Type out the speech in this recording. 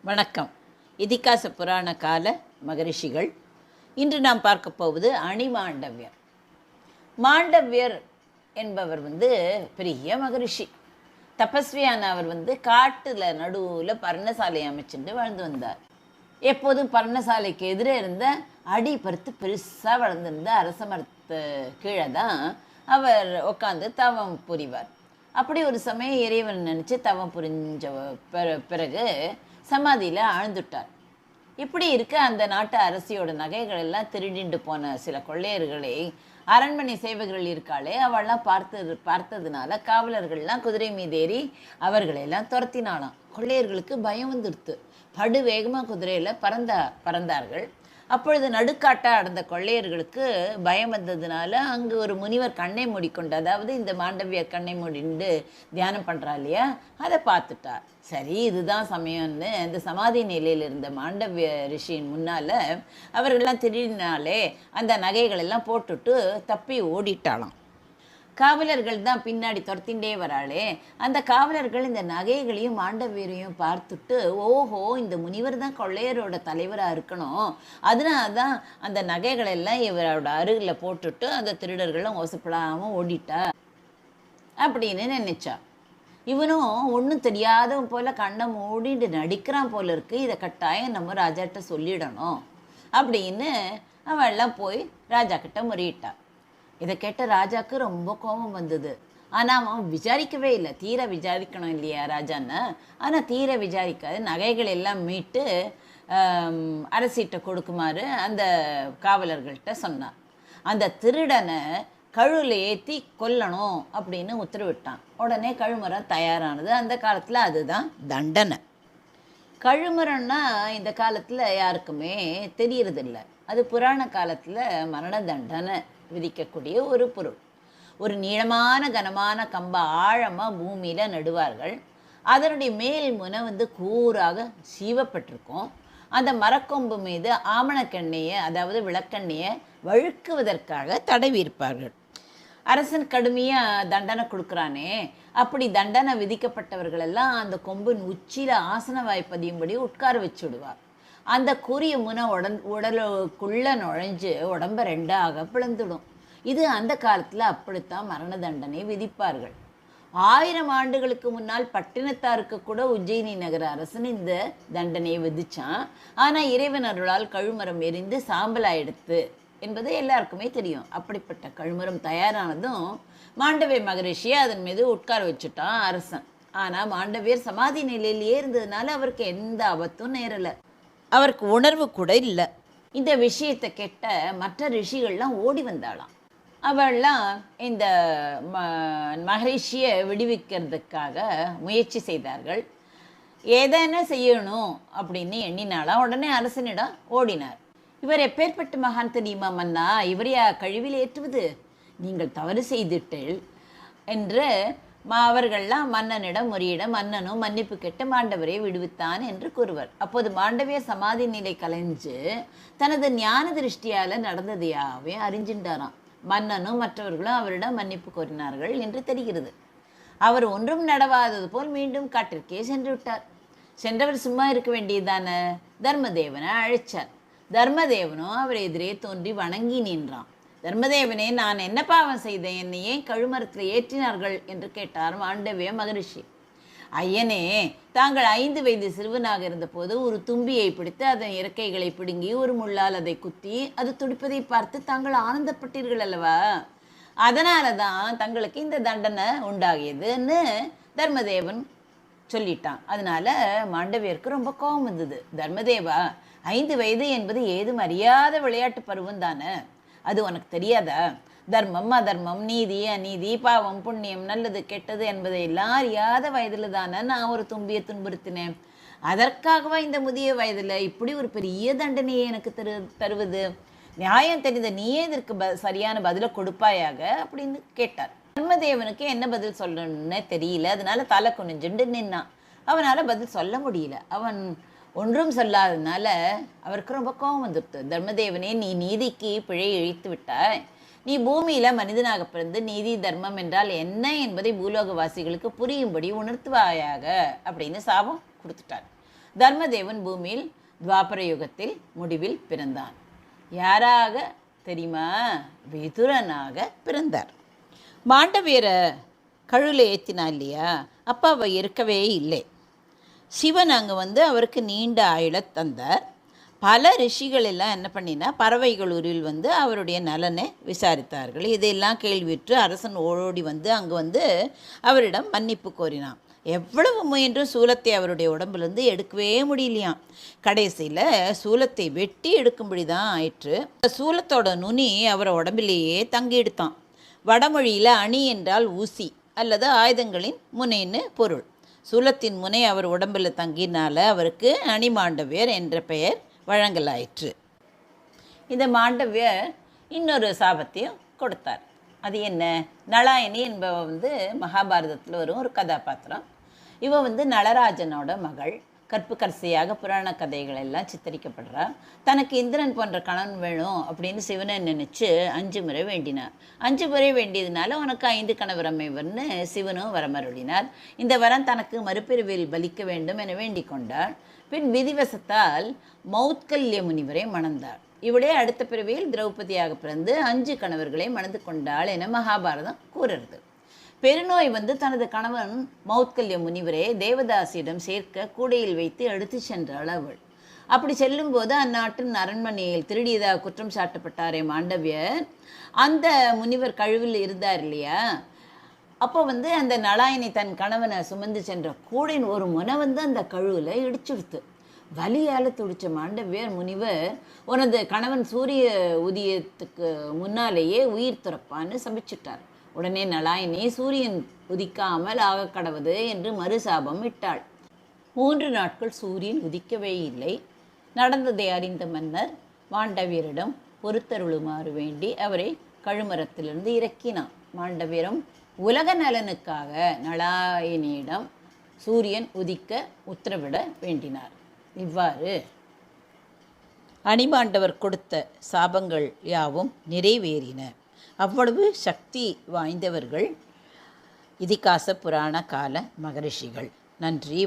வணக்கம். இதிகாச புராண கால மகரிஷிகள். இன்று நாம் பார்க்க போவது அணிமாண்டவியர். மாண்டவியர் என்பவர் பெரிய மகரிஷி, தபஸ்வியான அவர் காட்டில் நடுவில் பர்ணசாலை அமைச்சுட்டு வாழ்ந்து வந்தார். எப்போதும் பர்ணசாலைக்கு எதிரே இருந்த அடி பருத்து பெருசாக வளர்ந்திருந்த அரச மரத்து கீழே தான் அவர் உட்காந்து தவம் புரிவார். அப்படி ஒரு சமயம் இறைவன் நினச்சி தவம் புரிஞ்ச பிறகு சமாதியில் ஆழ்ந்துட்டார். இப்படி இருக்க அந்த நாட்டு அரசியோட நகைகள் எல்லாம் திருடிண்டு போன சில கொள்ளையர்களை அரண்மனை சேவகர்கள் இருக்காளே அவள்லாம் பார்த்ததுனால காவலர்கள்லாம் குதிரை மீதேறி அவர்களெல்லாம் துரத்தினாலாம். கொள்ளையர்களுக்கு பயம் வந்துடுத்து. படு வேகமாக குதிரையில் பறந்தார்கள். அப்பொழுது நடுக்காட்டாக அடர்ந்த கொள்ளையர்களுக்கு பயம் வந்ததுனால அங்கு ஒரு முனிவர் கண்ணை மூடிக்கொண்டு, அதாவது இந்த மாண்டவியர் கண்ணை மூடிண்டு தியானம் பண்ணுறா இல்லையா, அதை பார்த்துட்டார். சரி, இதுதான் சமயம்னு இந்த சமாதி நிலையில் இருந்த மாண்டவிய ரிஷியின் முன்னால் அவர்களெல்லாம் திடீர்னாலே அந்த நகைகளெல்லாம் போட்டுட்டு தப்பி ஓடிட்டாளாம். காவலர்கள் தான் பின்னாடி துரத்திண்டே வராளே. அந்த காவலர்கள் இந்த நகைகளையும் மாண்டவியரையும் பார்த்துட்டு, ஓஹோ, இந்த முனிவர் தான் கொள்ளையரோட தலைவராக இருக்கணும், அதனால தான் அந்த நகைகளெல்லாம் இவரோட அருகில் போட்டுட்டு அந்த திருடர்களும் ஓசப்படாமல் ஓடிட்டா அப்படின்னு நினைச்சா. இவனும் ஒன்றும் தெரியாதவன் போல் கண்ணை மூடிட்டு நடிக்கிறான் போல இருக்கு, இதை கட்டாயம் நம்ம ராஜாட்ட சொல்லிடணும் அப்படின்னு அவள்லாம் போய் ராஜா கிட்ட முறையிட்டா. இதை கேட்ட ராஜாவுக்கு ரொம்ப கோபம் வந்தது. ஆனால் அவன் விசாரிக்கவே இல்லை. தீர விசாரிக்கணும் இல்லையா ராஜான்னு. ஆனால் தீர விசாரிக்காது நகைகள் எல்லாம் மீட்டு அரசிட்ட கொடுக்குமாறு அந்த காவலர்கள்ட்ட சொன்னான். அந்த திருடனை கழுவில் ஏற்றி கொல்லணும் அப்படின்னு உத்தரவிட்டான். உடனே கழுமரம் தயாரானது. அந்த காலத்தில் அதுதான் தண்டனை. கழுமரம்னா இந்த காலத்தில் யாருக்குமே தெரியறதில்லை. அது புராண காலத்தில் மரண தண்டனை விதிக்கக்கூடிய ஒரு பொருள். ஒரு நீளமான கனமான கம்பை ஆழமாக பூமியில் நடுவார்கள். அதனுடைய மேல் முனை கூராக சீவப்பட்டிருக்கும். அந்த மரக்கொம்பு மீது ஆமணக்கெண்ணெயை, அதாவது விளக்கெண்ணெயை வழுக்குவதற்காக தடவி இருப்பார்கள். அரசன் கடுமையாக தண்டனை கொடுக்குறானே, அப்படி தண்டனை விதிக்கப்பட்டவர்களெல்லாம் அந்த கொம்பின் உச்சியில் ஆசன வாய்ப்பதியும்படி உட்கார வச்சுடுவார். அந்த கூரிய முனை உடலுக்குள்ளே நுழைஞ்சு உடம்பை ரெண்டாக பிளந்துடும். இது அந்த காலத்தில் அப்படித்தான் மரண தண்டனை விதிப்பார்கள். 1000 ஆண்டுகளுக்கு முன்னால் பட்டினத்தாருக்கு கூட உஜ்ஜயினி நகர அரசன் இந்த தண்டனையை விதிச்சான். ஆனால் இறைவன் அருளால் கழுமரம் எரிந்து சாம்பலாயிடுத்து என்பது எல்லாருக்குமே தெரியும். அப்படிப்பட்ட கழுமரம் தயாரானதும் மாண்டவிய மகரிஷியை அதன் மீது உட்கார வச்சுட்டான் அரசன். ஆனால் மாண்டவியர் சமாதி நிலையிலேயே இருந்ததுனால அவருக்கு எந்த ஆபத்தும் நேரலை. அவருக்கு உணர்வு கூட இல்லை. இந்த விஷயத்தை கேட்ட மற்ற ரிஷிகள்லாம் ஓடி வந்தாளாம். அவள்லாம் இந்த மகரிஷியை விடுவிக்கிறதுக்காக முயற்சி செய்தார்கள். ஏதேன செய்யணும் அப்படின்னு எண்ணினாலாம். உடனே அரசனிடம் ஓடினார். இவர் எப்பேற்பட்ட மகான் தெரியுமா மன்னா, இவரையா கழிவில் ஏற்றுவது, நீங்கள் தவறு செய்துட்டீள் என்று அவர்கள்லாம் மன்னனிடம் முறையிட மன்னனும் மன்னிப்பு கேட்டு மாண்டவரை விடுவித்தான் என்று கூறுவர். அப்போது மாண்டவிய சமாதி நிலை கலைஞ்சு தனது ஞான திருஷ்டியால் நடந்ததையாவே அறிஞ்சின்றாராம். மன்னனும் மற்றவர்களும் அவரிடம் மன்னிப்பு கோரினார்கள் என்று தெரிகிறது. அவர் ஒன்றும் நடவாதது போல் மீண்டும் காட்டிற்கே சென்று விட்டார். சென்றவர் சும்மா இருக்க வேண்டியதான தர்மதேவனை அழைச்சார். தர்மதேவனும் அவர் எதிரே தோன்றி வணங்கி நின்றான். தர்மதேவனே, நான் என்ன பாவம் செய்தேன், என்னை ஏன் கழுமரத்தில் ஏற்றினார்கள் என்று கேட்டார் மாண்டவிய மகரிஷி. ஐயனே, தாங்கள் 5 வயது சிறுவனாக இருந்தபோது ஒரு தும்பியை பிடித்து அதன் இறக்கைகளை பிடுங்கி ஒரு முள்ளால் அதை குத்தி அது துடிப்பதை பார்த்து தாங்கள் ஆனந்தப்பட்டீர்கள் அல்லவா, அதனால தான் தங்களுக்கு இந்த தண்டனை உண்டாகியதுன்னு தர்மதேவன் சொல்லிட்டான். அதனால மாண்டவியருக்கு ரொம்ப கோபம் வந்தது. தர்மதேவா, 5 வயது என்பது ஏதும் அறியாத விளையாட்டு பருவம் தானே, அது உனக்கு தெரியாதா? தர்மம் அதர்மம், நீதி அநீதி, பாவம் புண்ணியம், நல்லது கெட்டது என்பதை எல்லாம் அறியாத வயதில் தானே நான் ஒரு தும்பியை துன்புறுத்தினேன். அதற்காகவா இந்த முதிய வயதில் இப்படி ஒரு பெரிய தண்டனையை எனக்கு தருவது? நியாயம் தெரிந்த நீயே இதற்கு சரியான பதிலை கொடுப்பாயாக அப்படின்னு கேட்டார். தர்மதேவனுக்கு என்ன பதில் சொல்லணும்னு தெரியல. அதனால தலை குனிஞ்சுண்டு நின்னான். அவனால் பதில் சொல்ல முடியல. அவன் ஒன்றும் சொல்லாததுனால அவருக்கு ரொம்ப கோபம் வந்துடுத்து. தர்மதேவனே, நீ நீதிக்கு பிழை இழித்து விட்டாய். நீ பூமியில் மனிதனாக பிறந்து நீதி தர்மம் என்றால் என்ன என்பதை பூலோகவாசிகளுக்கு புரியும்படி உணர்த்துவாயாக அப்படின்னு சாபம் கொடுத்துட்டார். தர்மதேவன் பூமியில் துவாபர யுகத்தில் முடிவில் பிறந்தான். யாராக தெரியுமா? விதுரனாக பிறந்தார். மாண்டவியரை கழுவில் ஏற்றினா இல்லையா, அப்போ அவள் இருக்கவே இல்லை. சிவன் அங்கே அவருக்கு நீண்ட ஆயுளை தந்தார். பல ரிஷிகள் எல்லாம் என்ன பண்ணினா பறவைகளூரில் அவருடைய நலனை விசாரித்தார்கள். இதையெல்லாம் கேள்வியுற்று அரசன் ஓடி அங்கே அவரிடம் மன்னிப்பு கோரினான். எவ்வளவு முயன்றும் சூலத்தை அவருடைய உடம்புலேருந்து எடுக்கவே முடியலையாம். கடைசியில் சூலத்தை வெட்டி எடுக்கும்படி தான் ஆயிற்று. சூலத்தோட நுனி அவரை உடம்பிலேயே தங்கி எடுத்தான். வடமொழியில் அணி என்றால் ஊசி அல்லது ஆயுதங்களின் முனைன்னு பொருள். சூலத்தின் முனை அவர் உடம்பில் தங்கினால அவருக்கு அணிமாண்டவியர் என்ற பெயர் வழங்கலாயிற்று. இந்த மாண்டவியர் இன்னொரு சாபத்தையும் கொடுத்தார். அது என்ன? நளாயினி என்பவ மகாபாரதத்தில் வரும் ஒரு கதாபாத்திரம். இவ நளராஜனோட மகள். கற்புக்கரசியாக புராண கதைகள் எல்லாம் சித்தரிக்கப்படுறா. தனக்கு இந்திரன் போன்ற கணவன் வேணும் அப்படின்னு சிவனை நினச்சி 5 முறை வேண்டினார். 5 முறை வேண்டியதுனால உனக்கு 5 கணவர் அமைவர்னு சிவனும் வரமருளினார். இந்த வரம் தனக்கு மறுபிரிவில் பலிக்க வேண்டும் என வேண்டிக் கொண்டார். பின் விதிவசத்தால் மௌத்கல்ய முனிவரை மணந்தார். இவளே அடுத்த பிறவியில் திரௌபதியாக பிறந்து 5 கணவர்களை மணந்து கொண்டாள் என மகாபாரதம் கூறுறது. பெருநோய் தனது கணவன் மௌத்கல்ய முனிவரே தேவதாசியிடம் சேர்க்க கூடையில் வைத்து எடுத்து சென்றாள் அவள். அப்படி செல்லும்போது அந்நாட்டின் அரண்மனையில் திருடியதாக குற்றம் சாட்டப்பட்டாரே மாண்டவியர், அந்த முனிவர் கழுவில் இருந்தார் இல்லையா, அப்போ அந்த நளாயினி தன் கணவனை சுமந்து சென்ற கூடையின் ஒரு முனை அந்த கழுவில் இடிச்சுடுத்து. வலியால் துடித்த மாண்டவியர் முனிவர், உனது கணவன் சூரிய உதயத்துக்கு முன்னாலேயே உயிர் துறப்பான்னு சபிச்சிட்டார். உடனே நளாயினி சூரியன் உதிக்காமல் ஆக கடவுது என்று மறுசாபம் இட்டாள். 3 நாட்கள் சூரியன் உதிக்கவே இல்லை. நடந்ததை அறிந்த மன்னர் மாண்டவியரிடம் பொறுத்தருளுமாறு வேண்டி அவரை கழுமரத்திலிருந்து இறக்கினான். மாண்டவியரும் உலக நலனுக்காக நளாயினியிடம் சூரியன் உதிக்க உத்தரவிட வேண்டினார். இவ்வாறு அணிமாண்டவர் கொடுத்த சாபங்கள் யாவும் நிறைவேறின. அவ்வளவு சக்தி வாய்ந்தவர்கள் இதிகாச புராண கால மகரிஷிகள். நன்றி.